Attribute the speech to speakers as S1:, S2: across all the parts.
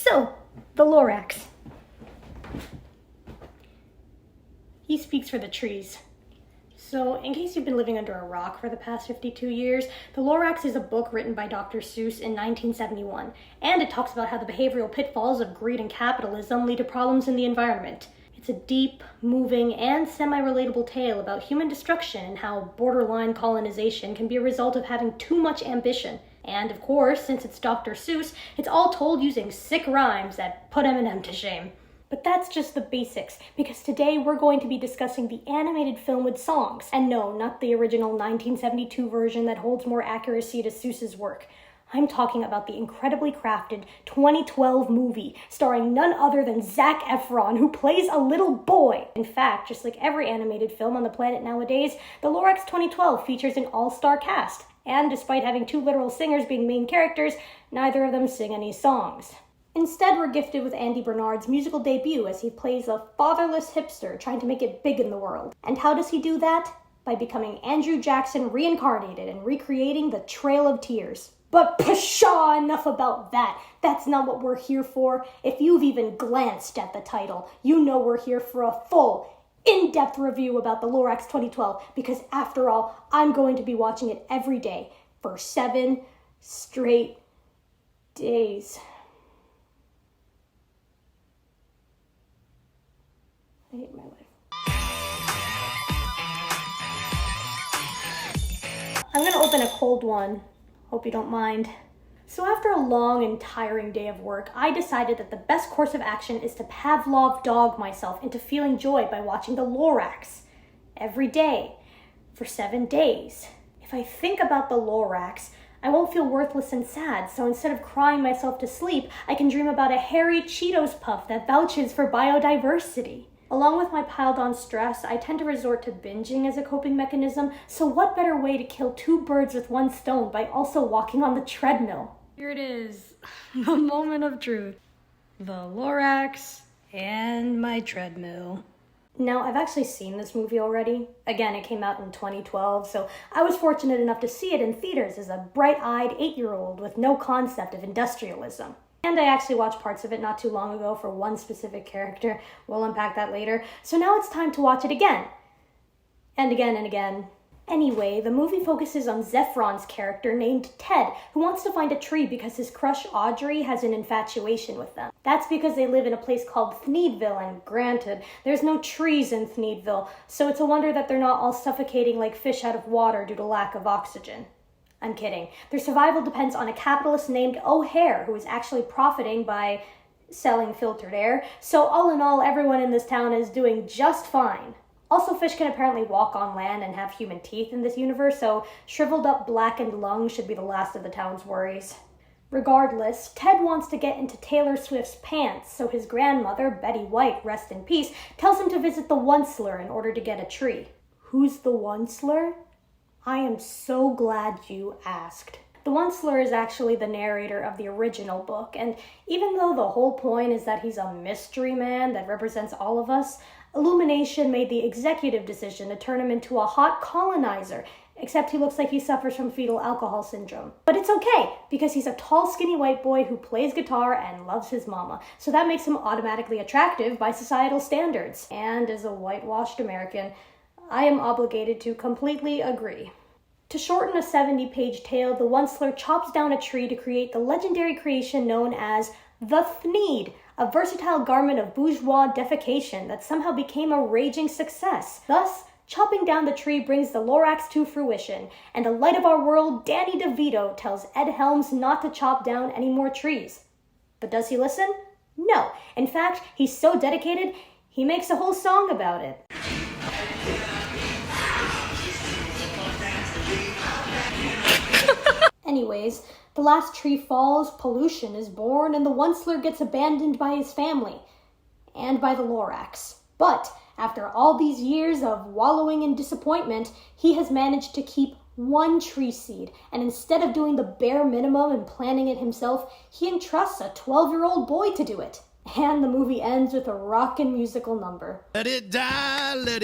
S1: So, the Lorax. He speaks for the trees. So, in case you've been living under a rock for the past 52 years, The Lorax is a book written by Dr. Seuss in 1971, and it talks about how the behavioral pitfalls of greed and capitalism lead to problems in the environment. It's a deep, moving, and semi-relatable tale about human destruction and how borderline colonization can be a result of having too much ambition. And of course, since it's Dr. Seuss, it's all told using sick rhymes that put Eminem to shame. But that's just the basics, because today we're going to be discussing the animated film with songs. And no, not the original 1972 version that holds more accuracy to Seuss's work. I'm talking about the incredibly crafted 2012 movie starring none other than Zac Efron, who plays a little boy. In fact, just like every animated film on the planet nowadays, The Lorax 2012 features an all-star cast. And despite having two literal singers being main characters, neither of them sing any songs. Instead, we're gifted with Andy Bernard's musical debut as he plays a fatherless hipster trying to make it big in the world. And how does he do that? By becoming Andrew Jackson reincarnated and recreating the Trail of Tears. But pshaw, enough about that. That's not what we're here for. If you've even glanced at the title, you know we're here for a full, in-depth review about the Lorax 2012, because after all, I'm going to be watching it every day for 7 straight days. I hate my life. I'm gonna open a cold one. Hope you don't mind. So after a long and tiring day of work, I decided that the best course of action is to Pavlov dog myself into feeling joy by watching the Lorax every day for 7 days. If I think about the Lorax, I won't feel worthless and sad, so instead of crying myself to sleep, I can dream about a hairy Cheetos puff that vouches for biodiversity. Along with my piled-on stress, I tend to resort to binging as a coping mechanism, so what better way to kill 2 birds with 1 stone by also walking on the treadmill? Here it is, the moment of truth. The Lorax and my treadmill. Now, I've actually seen this movie already. Again, it came out in 2012, so I was fortunate enough to see it in theaters as a bright-eyed 8-year-old with no concept of industrialism. And I actually watched parts of it not too long ago for one specific character. We'll unpack that later. So now it's time to watch it again. And again and again. Anyway, the movie focuses on Zephron's character named Ted, who wants to find a tree because his crush Audrey has an infatuation with them. That's because they live in a place called Thneedville, and granted, there's no trees in Thneedville, so it's a wonder that they're not all suffocating like fish out of water due to lack of oxygen. I'm kidding. Their survival depends on a capitalist named O'Hare, who is actually profiting by selling filtered air. So all in all, everyone in this town is doing just fine. Also, fish can apparently walk on land and have human teeth in this universe, so shriveled up blackened lungs should be the last of the town's worries. Regardless, Ted wants to get into Taylor Swift's pants, so his grandmother, Betty White, rest in peace, tells him to visit the Onceler in order to get a tree. Who's the Onceler? I am so glad you asked. The Onceler is actually the narrator of the original book, and even though the whole point is that he's a mystery man that represents all of us, Illumination made the executive decision to turn him into a hot colonizer, except he looks like he suffers from fetal alcohol syndrome. But it's okay, because he's a tall, skinny white boy who plays guitar and loves his mama, so that makes him automatically attractive by societal standards. And as a whitewashed American, I am obligated to completely agree. To shorten a 70-page tale, the Onceler chops down a tree to create the legendary creation known as the Thneed, a versatile garment of bourgeois defecation that somehow became a raging success. Thus, chopping down the tree brings the Lorax to fruition, and the light of our world, Danny DeVito, tells Ed Helms not to chop down any more trees. But does he listen? No. In fact, he's so dedicated, he makes a whole song about it. Anyways, the last tree falls, pollution is born, and the Onceler gets abandoned by his family. And by the Lorax. But, after all these years of wallowing in disappointment, he has managed to keep 1 tree seed, and instead of doing the bare minimum and planting it himself, he entrusts a 12-year-old boy to do it. And the movie ends with a rockin' musical number.
S2: Let it die, let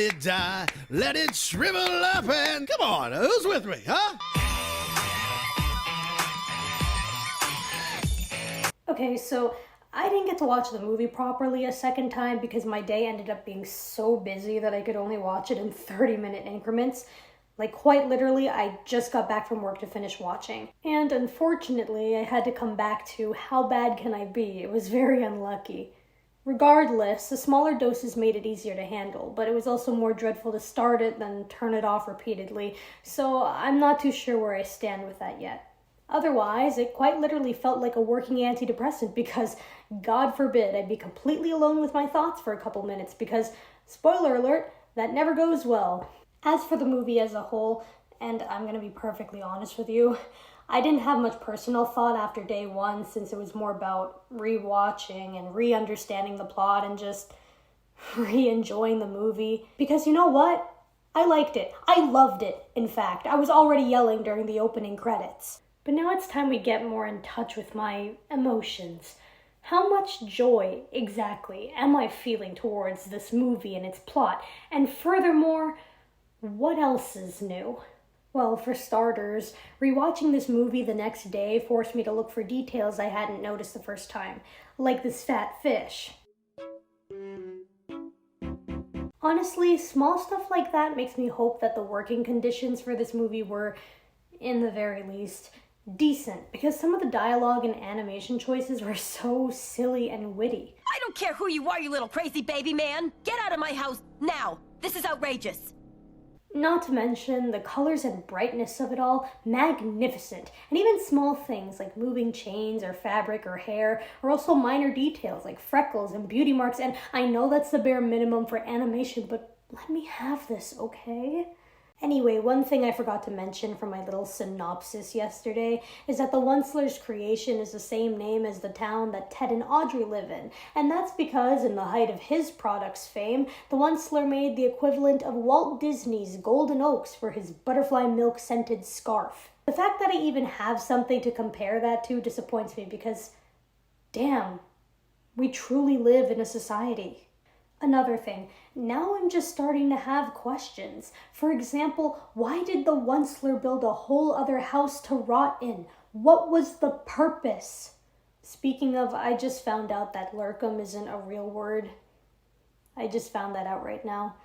S2: it shrivel up and... Come on, who's with me, huh?
S1: Okay, so I didn't get to watch the movie properly a second time because my day ended up being so busy that I could only watch it in 30-minute increments. Like, quite literally, I just got back from work to finish watching. And unfortunately, I had to come back to how bad can I be? It was very unlucky. Regardless, the smaller doses made it easier to handle, but it was also more dreadful to start it than turn it off repeatedly, so I'm not too sure where I stand with that yet. Otherwise, it quite literally felt like a working antidepressant because, God forbid, I'd be completely alone with my thoughts for a couple minutes because, spoiler alert, that never goes well. As for the movie as a whole, and I'm going to be perfectly honest with you, I didn't have much personal thought after day one since it was more about re-watching and re-understanding the plot and just re-enjoying the movie. Because you know what? I liked it. I loved it, in fact. I was already yelling during the opening credits. But now it's time we get more in touch with my emotions. How much joy, exactly, am I feeling towards this movie and its plot? And furthermore, what else is new? Well, for starters, rewatching this movie the next day forced me to look for details I hadn't noticed the first time, like this fat fish. Honestly, small stuff like that makes me hope that the working conditions for this movie were, in the very least, decent, because some of the dialogue and animation choices were so silly and witty.
S3: I don't care who you are, you little crazy baby man! Get out of my house, now! This is outrageous!
S1: Not to mention the colors and brightness of it all, magnificent. And even small things like moving chains or fabric or hair are also minor details like freckles and beauty marks, and I know that's the bare minimum for animation, but let me have this, okay? Anyway, one thing I forgot to mention from my little synopsis yesterday is that the Onceler's creation is the same name as the town that Ted and Audrey live in, and that's because in the height of his product's fame, the Onceler made the equivalent of Walt Disney's Golden Oaks for his butterfly milk-scented scarf. The fact that I even have something to compare that to disappoints me because, damn, we truly live in a society. Another thing, now I'm just starting to have questions. For example, why did the Onceler build a whole other house to rot in? What was the purpose? Speaking of, I just found out that lurkum isn't a real word. I just found that out right now.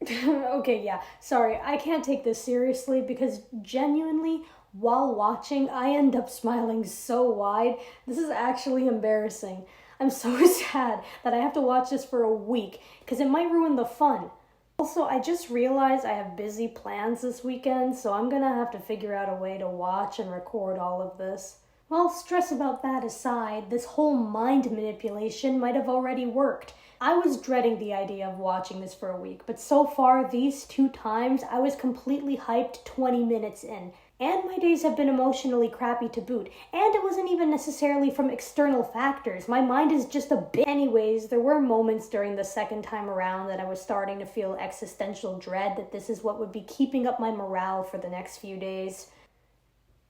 S1: Okay, yeah, sorry, I can't take this seriously because genuinely, while watching, I end up smiling so wide. This is actually embarrassing. I'm so sad that I have to watch this for a week because it might ruin the fun. Also, I just realized I have busy plans this weekend, so I'm gonna have to figure out a way to watch and record all of this. Well, stress about that aside, this whole mind manipulation might have already worked. I was dreading the idea of watching this for a week, but so far, these 2 times, I was completely hyped 20 minutes in. And my days have been emotionally crappy to boot. And it wasn't even necessarily from external factors. My mind is just a bit. Anyways, there were moments during the second time around that I was starting to feel existential dread that this is what would be keeping up my morale for the next few days.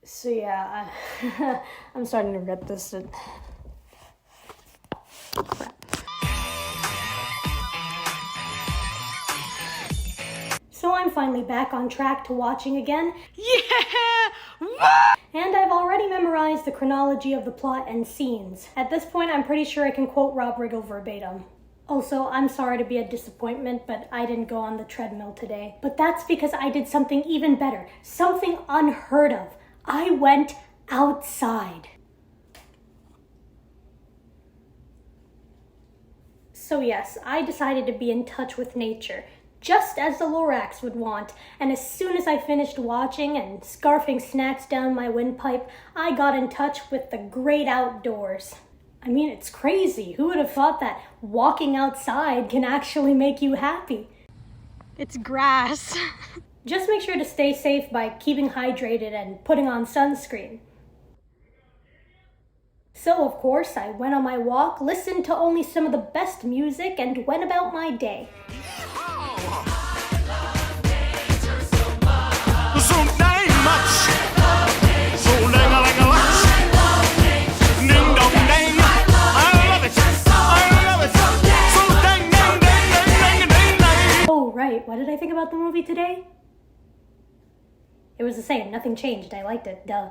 S1: So yeah, I'm starting to regret this. Crap. So I'm finally back on track to watching again. Yeah! And I've already memorized the chronology of the plot and scenes. At this point, I'm pretty sure I can quote Rob Riggle verbatim. Also, I'm sorry to be a disappointment, but I didn't go on the treadmill today. But that's because I did something even better. Something unheard of. I went outside. So yes, I decided to be in touch with nature, just as the Lorax would want, and as soon as I finished watching and scarfing snacks down my windpipe, I got in touch with the great outdoors. I mean, it's crazy. Who would have thought that walking outside can actually make you happy?
S4: It's grass.
S1: Just make sure to stay safe by keeping hydrated and putting on sunscreen. So, of course, I went on my walk, listened to only some of the best music, and went about my day. Oh, right, what did I think about the movie today? It was the same, nothing changed, I liked it, duh.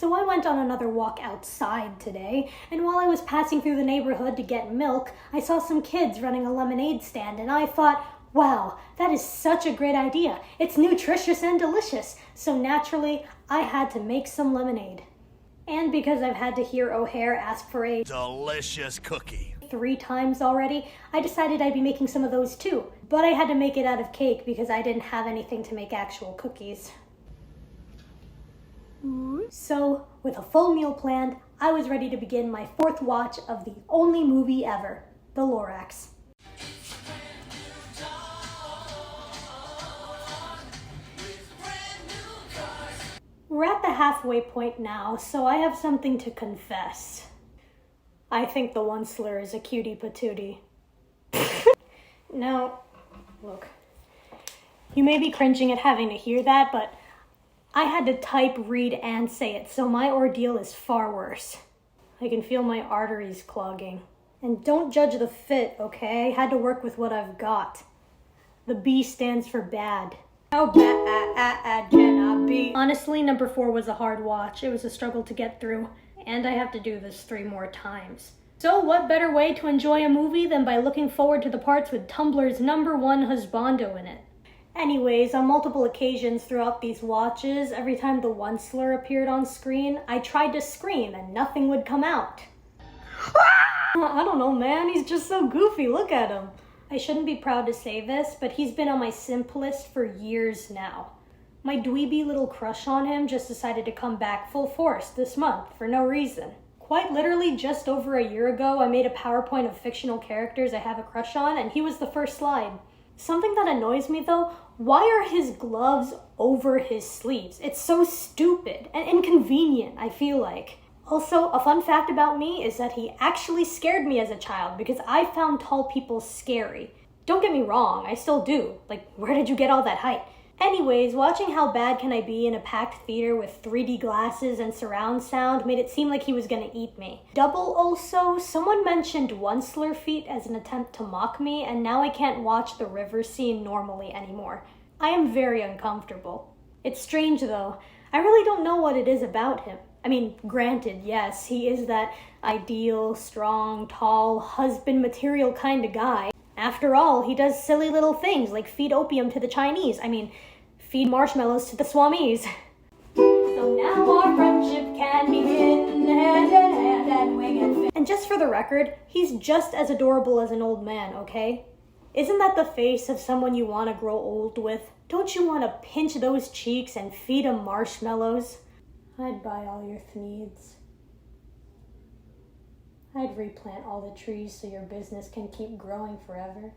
S1: So I went on another walk outside today, and while I was passing through the neighborhood to get milk, I saw some kids running a lemonade stand, and I thought, wow, that is such a great idea. It's nutritious and delicious. So naturally, I had to make some lemonade. And because I've had to hear O'Hare ask for a
S2: delicious cookie
S1: 3 times already, I decided I'd be making some of those too. But I had to make it out of cake because I didn't have anything to make actual cookies. So, with a full meal planned, I was ready to begin my 4th watch of the only movie ever, the Lorax. We're at the halfway point now, so I have something to confess. I think the Onceler is a cutie patootie. Now, look, you may be cringing at having to hear that, but I had to type, read, and say it, so my ordeal is far worse. I can feel my arteries clogging. And don't judge the fit, okay? I had to work with what I've got. The B stands for bad. How bad can I be? Honestly, number 4 was a hard watch. It was a struggle to get through, and I have to do this 3 more times. So what better way to enjoy a movie than by looking forward to the parts with Tumblr's #1 husbando in it? Anyways, on multiple occasions throughout these watches, every time the Onceler appeared on screen, I tried to scream and nothing would come out. I don't know, man, he's just so goofy, look at him. I shouldn't be proud to say this, but he's been on my simp list for years now. My dweeby little crush on him just decided to come back full force this month for no reason. Quite literally just over a year ago, I made a PowerPoint of fictional characters I have a crush on, and he was the first slide. Something that annoys me though, why are his gloves over his sleeves? It's so stupid and inconvenient, I feel like. Also, a fun fact about me is that he actually scared me as a child because I found tall people scary. Don't get me wrong, I still do. Like, where did you get all that height? Anyways, watching how bad can I be in a packed theater with 3D glasses and surround sound made it seem like he was gonna eat me. Double also, someone mentioned Onceler feet as an attempt to mock me, and now I can't watch the river scene normally anymore. I am very uncomfortable. It's strange though. I really don't know what it is about him. I mean, granted, yes, he is that ideal, strong, tall, husband material kind of guy. After all, he does silly little things like feed opium to the Chinese. I mean, feed marshmallows to the Swamis. So now our friendship can begin, hand in hand and wing and fin. And just for the record, he's just as adorable as an old man, okay? Isn't that the face of someone you want to grow old with? Don't you want to pinch those cheeks and feed him marshmallows? I'd buy all your needs. I'd replant all the trees so your business can keep growing forever.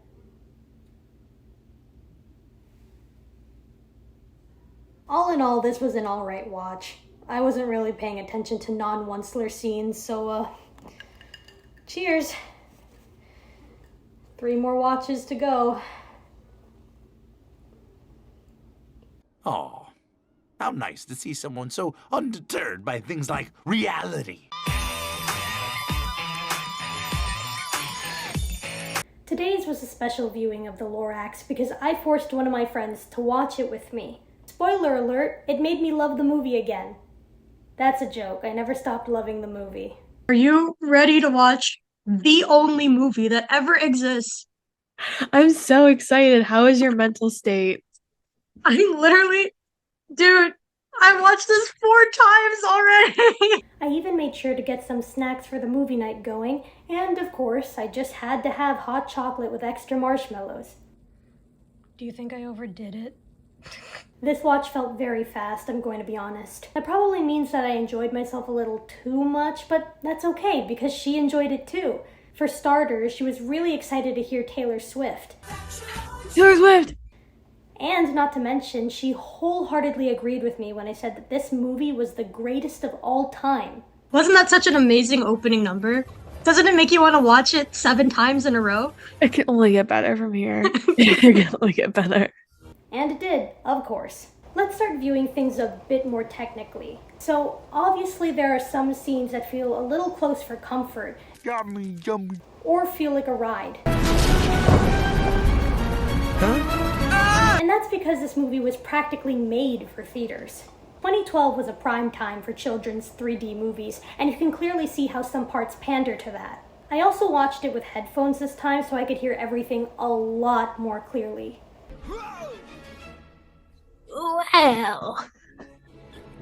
S1: All in all, this was an alright watch. I wasn't really paying attention to non-Onceler scenes, so cheers. 3 more watches to go.
S5: Aw, how nice to see someone so undeterred by things like reality.
S1: Today's was a special viewing of the Lorax because I forced one of my friends to watch it with me. Spoiler alert, it made me love the movie again. That's a joke, I never stopped loving the movie.
S4: Are you ready to watch the only movie that ever exists?
S6: I'm so excited. How is your mental state?
S4: Dude, I watched this 4 times already!
S1: I even made sure to get some snacks for the movie night going, and of course, I just had to have hot chocolate with extra marshmallows.
S4: Do you think I overdid it?
S1: This watch felt very fast, I'm going to be honest. That probably means that I enjoyed myself a little too much, but that's okay because she enjoyed it too. For starters, she was really excited to hear Taylor Swift.
S6: Taylor Swift!
S1: And not to mention, she wholeheartedly agreed with me when I said that this movie was the greatest of all time.
S4: Wasn't that such an amazing opening number? Doesn't it make you want to watch it 7 times in a row?
S6: It can only get better from here. It can only get better.
S1: And it did, of course. Let's start viewing things a bit more technically. So, obviously there are some scenes that feel a little close for comfort.
S5: Yummy, yummy.
S1: Or feel like a ride.
S5: Huh?
S1: And that's because this movie was practically made for theaters. 2012 was a prime time for children's 3D movies, and you can clearly see how some parts pander to that. I also watched it with headphones this time so I could hear everything a lot more clearly.
S4: Well.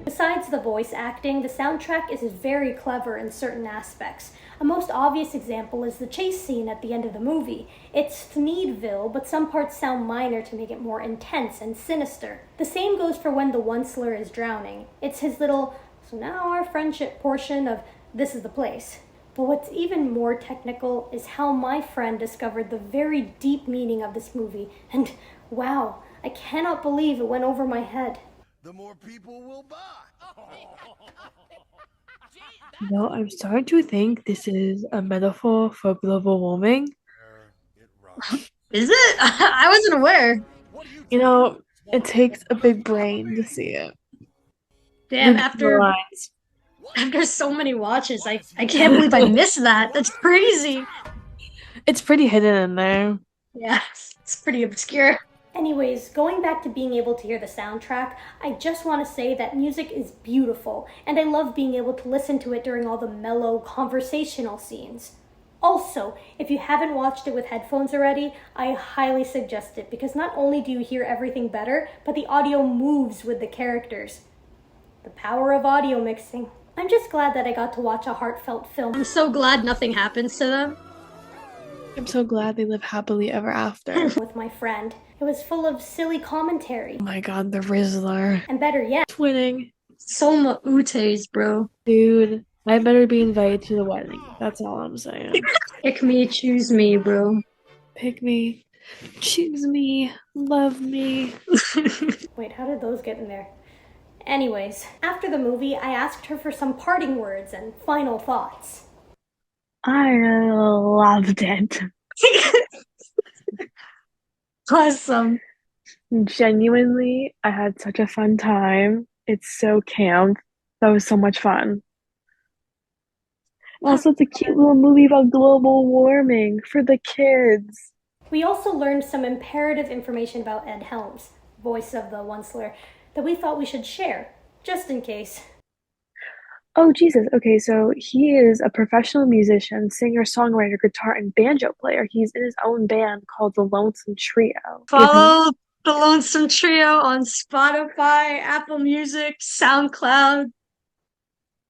S1: Besides the voice acting, the soundtrack is very clever in certain aspects. A most obvious example is the chase scene at the end of the movie. It's Thneedville, but some parts sound minor to make it more intense and sinister. The same goes for when the Onceler is drowning. It's his little, so now our friendship portion of This Is the Place. But what's even more technical is how my friend discovered the very deep meaning of this movie, and wow, I cannot believe it went over my head.
S2: The more people will buy.
S6: You know, I'm starting to think this is a metaphor for global warming.
S2: It rocks.
S4: Is it? I wasn't aware.
S6: You know, it takes a big brain to see it.
S4: Damn,
S6: The
S4: after
S6: lines.
S4: so many watches, I can't believe I missed that. That's crazy.
S6: It's pretty hidden in there.
S4: Yeah, it's pretty obscure.
S1: Anyways, going back to being able to hear the soundtrack, I just want to say that music is beautiful, and I love being able to listen to it during all the mellow, conversational scenes. Also, if you haven't watched it with headphones already, I highly suggest it, because not only do you hear everything better, but the audio moves with the characters. The power of audio mixing. I'm just glad that I got to watch a heartfelt film.
S4: I'm so glad nothing happens to them.
S6: I'm so glad they live happily ever after.
S1: With my friend. It was full of silly commentary.
S6: Oh my god, the Rizzler.
S1: And better yet,
S6: Twinning.
S4: Soma Utes, bro.
S6: Dude, I better be invited to the wedding. That's all I'm saying.
S4: Pick me, choose me, bro.
S6: Pick me. Choose me. Love me.
S1: wait, how did those get in there? Anyways, after the movie, I asked her for some parting words and final thoughts.
S6: I loved it.
S4: Awesome.
S6: Genuinely, I had such a fun time. It's so camp. That was so much fun. Also, it's a cute little movie about global warming for the kids.
S1: We also learned some imperative information about Ed Helms, voice of the Onceler, that we thought we should share, just in case.
S6: Oh, Jesus. Okay, so he is a professional musician, singer, songwriter, guitar, and banjo player. He's in his own band called the Lonesome Trio.
S4: Follow the Lonesome Trio on Spotify, Apple Music, SoundCloud.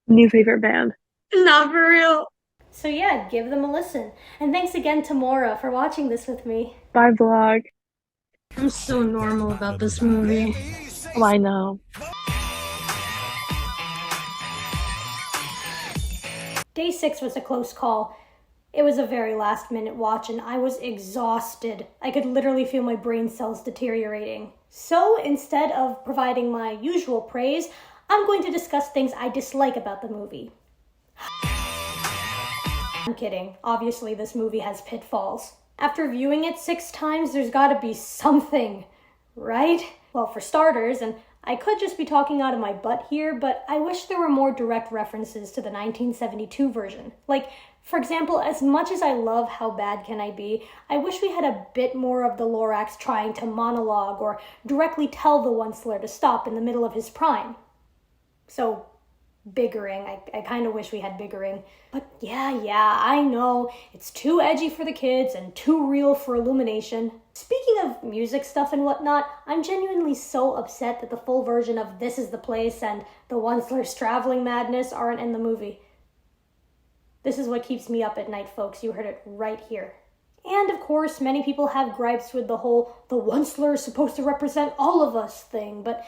S6: New favorite band.
S4: Not for real.
S1: So yeah, give them a listen. And thanks again to Mora for watching this with me.
S6: Bye, vlog.
S4: I'm so normal about this movie.
S6: Oh, I know.
S1: Day 6 was a close call. It was a very last-minute watch, and I was exhausted. I could literally feel my brain cells deteriorating. So, instead of providing my usual praise, I'm going to discuss things I dislike about the movie. I'm kidding. Obviously, this movie has pitfalls. After viewing it 6 times, there's gotta be something, right? Well, for starters, and I could just be talking out of my butt here, but I wish there were more direct references to the 1972 version. Like, for example, as much as I love How Bad Can I Be, I wish we had a bit more of the Lorax trying to monologue or directly tell the Onceler to stop in the middle of his prime. So, biggering. I kind of wish we had biggering. But yeah, I know. It's too edgy for the kids and too real for Illumination. Speaking of music stuff and whatnot, I'm genuinely so upset that the full version of This Is the Place and the Onceler's Traveling Madness aren't in the movie. This is what keeps me up at night, folks. You heard it right here. And of course, many people have gripes with the whole the Onceler is supposed to represent all of us thing, but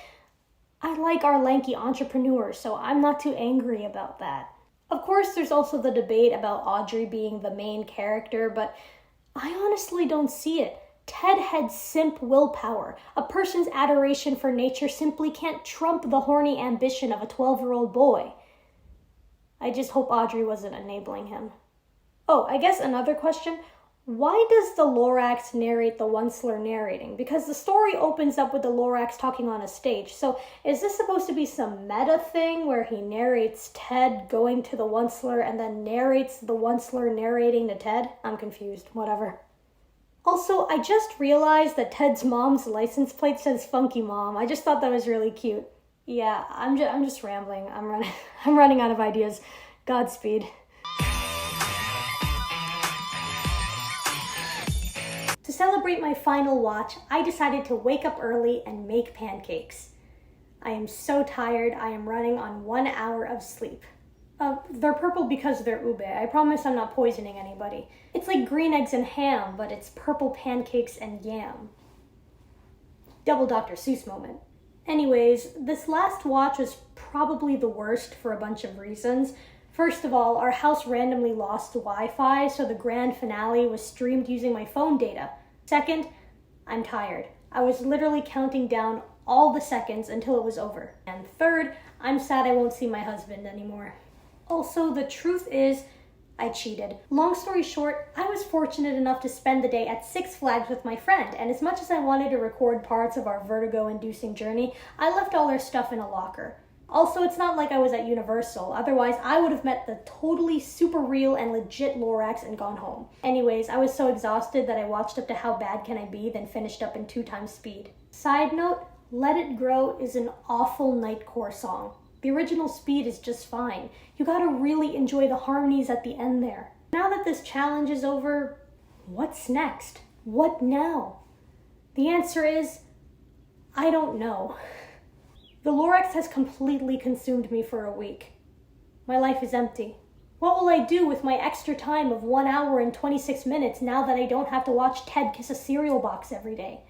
S1: I like our lanky entrepreneurs, so I'm not too angry about that. Of course, there's also the debate about Audrey being the main character, but I honestly don't see it. Ted had simp willpower. A person's adoration for nature simply can't trump the horny ambition of a 12-year-old boy. I just hope Audrey wasn't enabling him. Oh, I guess another question. Why does the Lorax narrate the Onceler narrating? Because the story opens up with the Lorax talking on a stage. So is this supposed to be some meta thing where he narrates Ted going to the Onceler and then narrates the Onceler narrating to Ted? I'm confused. Whatever. Also, I just realized that Ted's mom's license plate says Funky Mom. I just thought that was really cute. Yeah, I'm just rambling. I'm running out of ideas. Godspeed. To celebrate my final watch, I decided to wake up early and make pancakes. I am so tired, I am running on 1 hour of sleep. They're purple because they're ube. I promise I'm not poisoning anybody. It's like green eggs and ham, but it's purple pancakes and yam. Double Dr. Seuss moment. Anyways, this last watch was probably the worst for a bunch of reasons. First of all, our house randomly lost Wi-Fi, so the grand finale was streamed using my phone data. Second, I'm tired. I was literally counting down all the seconds until it was over. And third, I'm sad I won't see my husband anymore. Also, the truth is, I cheated. Long story short, I was fortunate enough to spend the day at Six Flags with my friend, and as much as I wanted to record parts of our vertigo-inducing journey, I left all our stuff in a locker. Also, it's not like I was at Universal, otherwise I would have met the totally super real and legit Lorax and gone home. Anyways, I was so exhausted that I watched up to How Bad Can I Be, then finished up in 2 times speed. Side note, Let It Grow is an awful Nightcore song. The original speed is just fine. You gotta really enjoy the harmonies at the end there. Now that this challenge is over, what's next? What now? The answer is, I don't know. The Lorax has completely consumed me for a week. My life is empty. What will I do with my extra time of 1 hour and 26 minutes now that I don't have to watch Ted kiss a cereal box every day?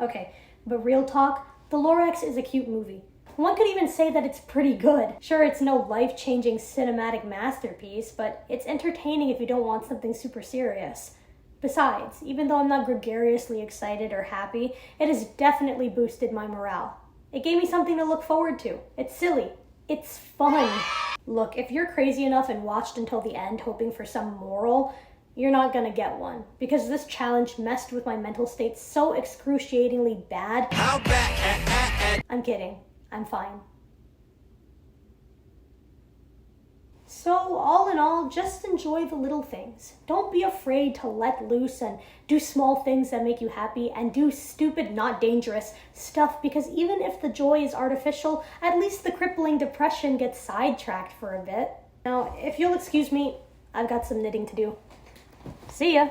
S1: Okay, but real talk, The Lorax is a cute movie. One could even say that it's pretty good. Sure, it's no life-changing cinematic masterpiece, but it's entertaining if you don't want something super serious. Besides, even though I'm not gregariously excited or happy, it has definitely boosted my morale. It gave me something to look forward to. It's silly. It's fun. Look, if you're crazy enough and watched until the end hoping for some moral, you're not gonna get one. Because this challenge messed with my mental state so excruciatingly bad.
S2: How bad?
S1: I'm kidding. I'm fine. So, all in all, just enjoy the little things. Don't be afraid to let loose and do small things that make you happy and do stupid, not dangerous stuff, because even if the joy is artificial, at least the crippling depression gets sidetracked for a bit. Now, if you'll excuse me, I've got some knitting to do. See ya!